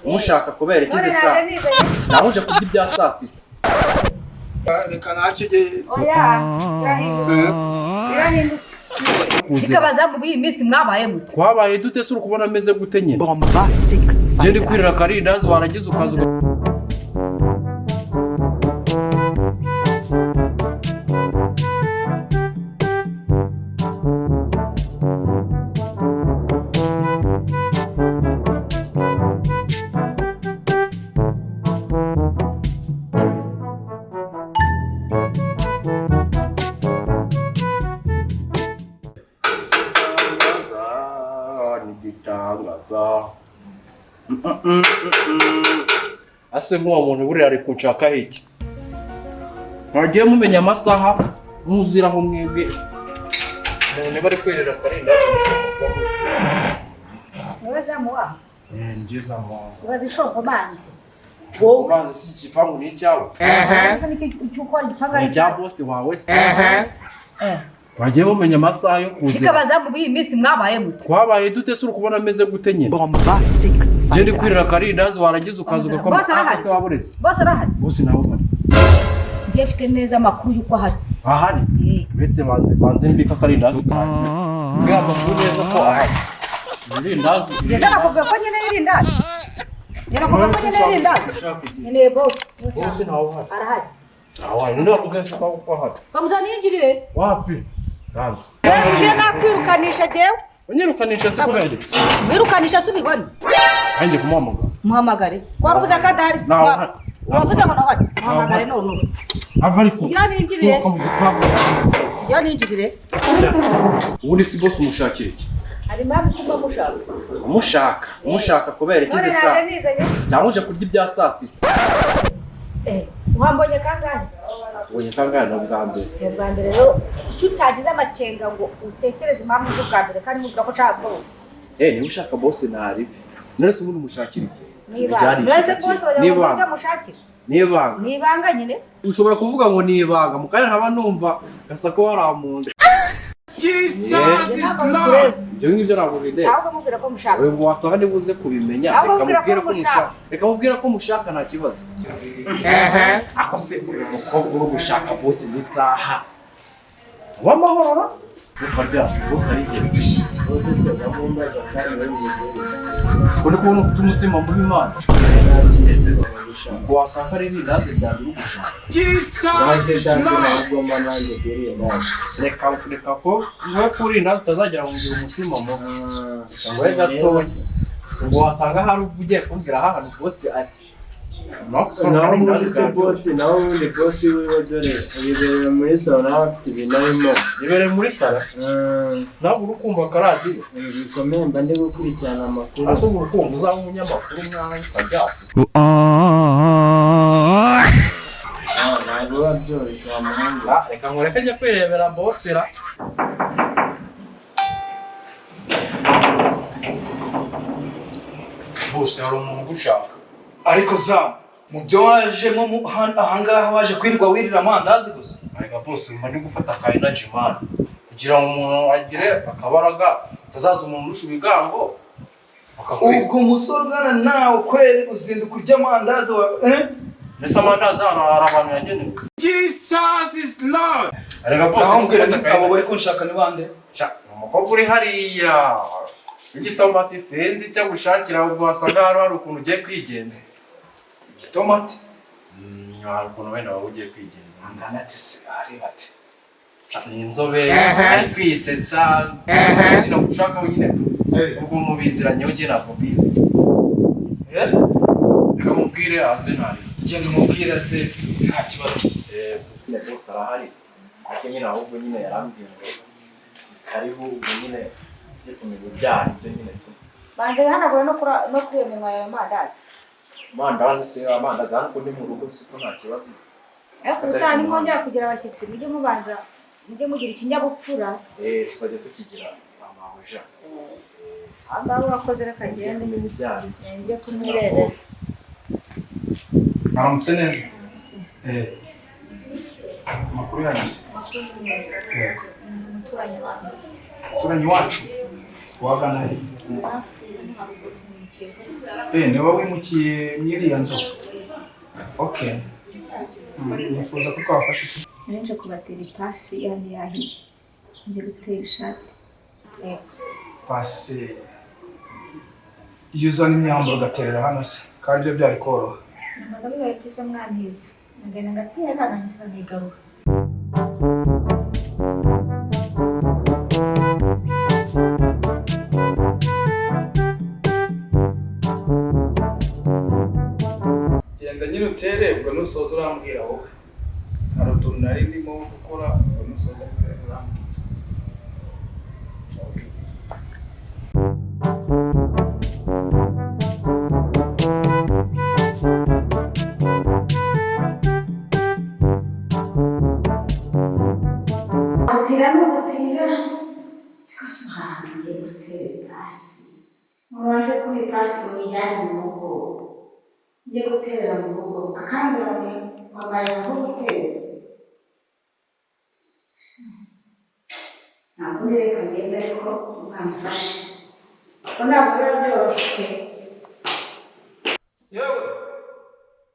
umushaka kubera ikizi sa naho uje kurya ibya saa sita reka nacege oya irahindutse ikabaza mu iyi minsi mwabaye gute twabaye dute se uri kubona ameze gute nyine ndi kwirira karindazi waragize ukaza ase nk'uwo muntu buriya ari kunshaka iki mwagiye mumenya amasaha muziraho mwebwe none bari kwerera karindazi nibaza muwa ngiza mu ubaza ishoko manzi wowe si igipangu ni icyawe ese niki cyukora igipanga ni cya boss wawe se mwagiye mumenya amasaha yo kuzira ikabaza mu iyi minsi mwabaye gute twabaye dute se uri kubona ameze gute nyine ndi kwirira karindazi waragize ukaza ugakoma se waburetse boss arahari boss nawe bari ngiye mfite neza amakuru yuko ahari ahari uretse banze mbika karindazi bwa makuru neza ko ahari karindazi yeza nakubwiye ko nyine yirindazi nakubwiye ko nyine yirindazi nyine boss nawe arahari ahari ndio kugeza kwa ahari bamuzaningirire wapi ganze uje nakwirukanisha jewe unyirukanisha se kubera wirukanisha subibona anje kumuhamagara muhamagare kwaruvuze ko adahari uravuze ngo naho muhamagare none avariko yaninjirire ubundi si boss umushakira iki ari mpamvu kuba umushaka kubera ikizi sa cyangwa uje kurya ibya saa sita uhambonye kangahe ubonye kangahe no bwa mbere rero tutagize amakenga ngo utekereze impamvu y'ubwa mbere kandi mubwira ko nshaka boss niba ushaka boss ntari none se ubundi umushakira iki nibanga nyine ushobora kuvuga ngo nibanga mukanya nkaba numva gasa ko waramunze ibyo ngibyo ntabwo bindeba ahubwo mubwira ko mushaka ngo wasanga nibuze kubimenya reka mubwira ko mushaka nta kibazo ako se umukobwa uri gushaka boss z'isaha w'amahoro ukarya boss ari igihe boss se ndamumbaza kandi babivuze siko ni kubona ufite umutima mubi Imana ngo wasanga ari irindazi ryanjye uri gushaka reka ko wowe kuri irindazi utazagera ngo ugire umutima mubi wowe gatoya ngo wasanga hari ugiye kumbwira aha hantu boss ati nawe ubundi boss wiwe dore yibereye muri salo nawe afite ibintu arimo yibereye muri salo ntabwo uri kumva akaradiyo bikomeye mba ndi gukurikirana amakuru ase uri kumva uzaba umunyamakuru mwana ukajyaho ntabwo biba byoroshye wamuhungu reka nkureke njye kwirebera bossera bose hari umuntu ugushaka ariko za mu byo wajemo ahangaha waje kwirirwa wirira amandazi gusa ariko bose mba ndi gufata ka energy man kugira ngo umuntu agire akabaraga utazaza umuntu urusha ibigango ubwo umusore ugana nawe kweri uzinduka urya amandazi mbese amandazi hano hari abantu yagenewe Jesus is Lord ariko bose abo bari kunshaka ni bande umukobwa uri hariya igitomati sinzi icyo gushakira ubwo wasanga hari ukuntu ugiye kwigenza igitomati hari ukuntu wenda waba ugiye kwigenza angana ati se ari bate ni inzobe ari kwisetsa no gushaka nyine ubwo mubiziranye ugiye ntabwo bizi reka mubwire aze ntari genda umubwire se nta kibazo bose arahari ariko nyine ahubwo nyine yarambwiye ngo karibu ubwo nyine ujye kumenya ibyaha ibyo nyine tu banze bihanagura no kuri iyo minwa yawe mandazi amandazi se amandazi hano ndi mu rugo siko nta kibazo ariko utani nkongera kugira abashyitsi mujye mubanza mujye mugira ikinyabupfura tuzajya tukigira amahoja ngaho urakoze reka ngende kumenya ibyaha njye kumwirebera aramutse neza amakuru yanyu se umuturanyi wanjye umuturanyi wacu wagana he Ni wowe wimukiye mwiriya nzu. Okay. Nifuza ko twafasha iki? Nje kubatera ipasi yani yahiye. Nje gutera ishati. Pasi. Iyo uzana imyambaro ugaterera hano se kandi ibyo byari koroha. Ntabwo bibaye byiza mwantiza. Ngenda ngatera narangiza nkigarura. Genda nyine utere ubwo nusoza urambwira wowe. Hari utuntu nari ndimo gukora ubwo nusoza gutera urambwira. Gutira kusuhangiye gutera ipasi. Mubanze kuba ipasi mwijyane mu rugo. Njye guterera mu rugo akambwira ngo wabaye aho gutera. Ntabwo reka ngenda ariko mwamfashe. Ko ntabwo biba byoroshye.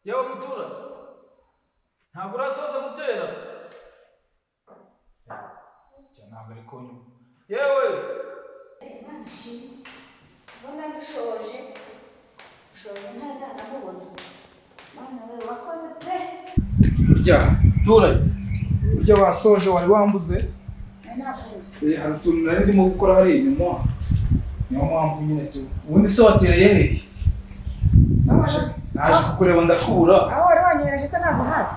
Yewe mutura. Ntabwo urasoza gutera. Ntabwo ari kunyuma. Yewe. Mbona bishoje. Bishoje nta nakubona. Mwana we wakoze pe. Burya Tura. burya wasoje wari wambuze. Nakuze. Hari utuntu nari ndimo gukora hari inyuma. Niyo mpamvu nyine tu. Ubundi se watereye hehe? Naje kukureba ndakubura. Aho wari wanyohereje se ntabwo hazi.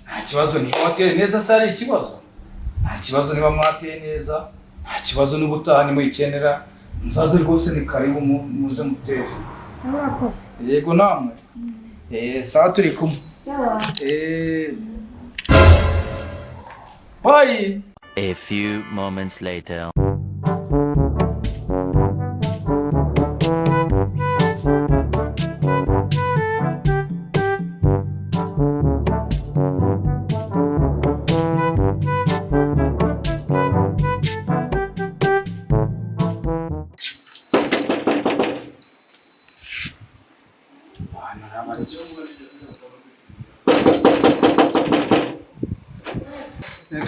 Nta kibazo niba wateye neza se ari ikibazo. Nta kibazo niba mwateye neza. Nta kibazo n'ubutaha nimuyikenera. Muzaze rwose ni karibu muze mutere. Sawa wakoze. Yego namwe. Sawa turi kumwe. Sawa. Bye. A few moments later.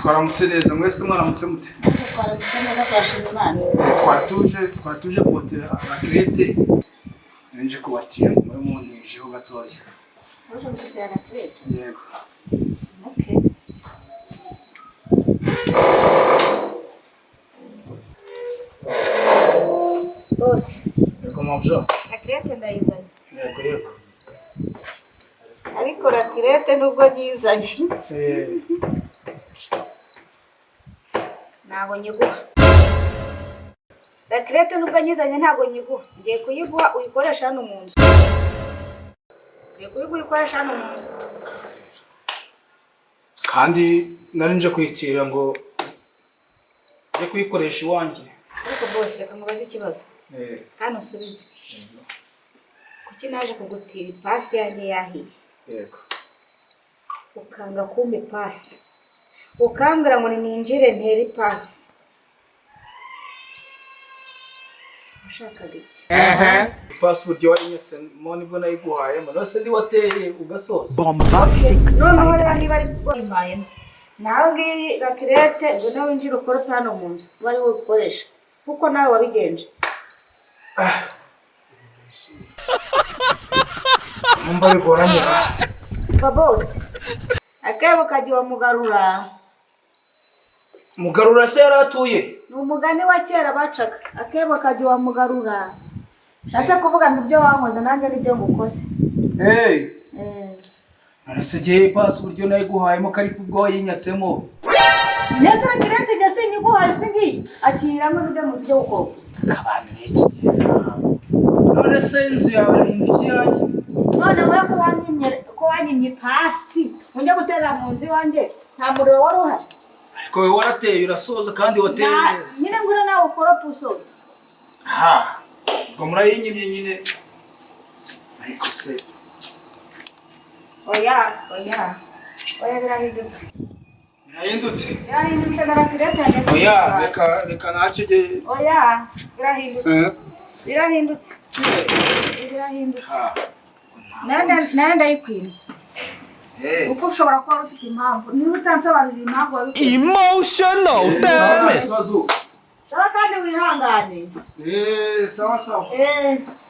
Twaramutse neza mwese mwaramutse mute? Twaramutse neza twashimye Imana. Twatuje kubatera abakrete. Nje kubatira muri muntijeho gatoya. Uje gutera abakrete? Yego. Okay. Boss. Yego mabyo. Akrete ndayizanye. Yego. Ariko akrete nubwo nyizanye. Ntabwo nyiguha. Akrete nubwo nyizanye ntabwo nyiguha. Ngiye kuyiguha uyikoresha hano mu nzu. Kandi nari nje kwitira ngo nje kuyikoresha iwanjye. Ariko boss reka mubaze ikibazo. Hano usubize. Kuki naje kugutira ipasi yanjye yahiye? Yego. Ukanga kumpa ipasi. Ukambwira ngo ninjire ntere ipasi. Ushakaga iki? Ipasi buryo warinyetse mo nibwo nayiguhaye mo nose ndi wateye ugasoza. None rero niba ari bwimbayemo. Nawe ngiyi akrete ngo nawe winjire ukora hano mu nzu. Bari ukoresha. Kuko nawe wabigenje. Mumba bigoranye. Boss. Akebo kagiye mugarura. Mugarura se yaratuye. Ni umugani wa kera bacaga. Akebo kagiye mugarura. Shatse kuvuga ngo ibyo wankoze nanjye nibyo ngukoze. None gihe ipasi buryo nayiguhayemo kari kubwo yinyatsemo. Nese akrete gase nyiguhaye singi. Akiramo ibyo mu tujye gukora. Abantu n'iki. None se inzu yawe irahindukiye yanjye. None we ko wanyimye ipasi. Unjye gutera mu nzu wanjye. Nta muriro wari uhari. Ariko we warateye urasoza kandi wateye neza. Nyine ngura nawe ukora pusoza. Ngo murayinyimye nyine. Ariko se Oya birahindutse. Birahindutse na akrete yagase. Reka ntacyo ge. Birahindutse. birahindutse birahindutse nayo ndayikwima uko ushobora kuba ufite impamvu niba utansobanurira impamvu wabikoze emotional damage sawa kandi wihangane sawa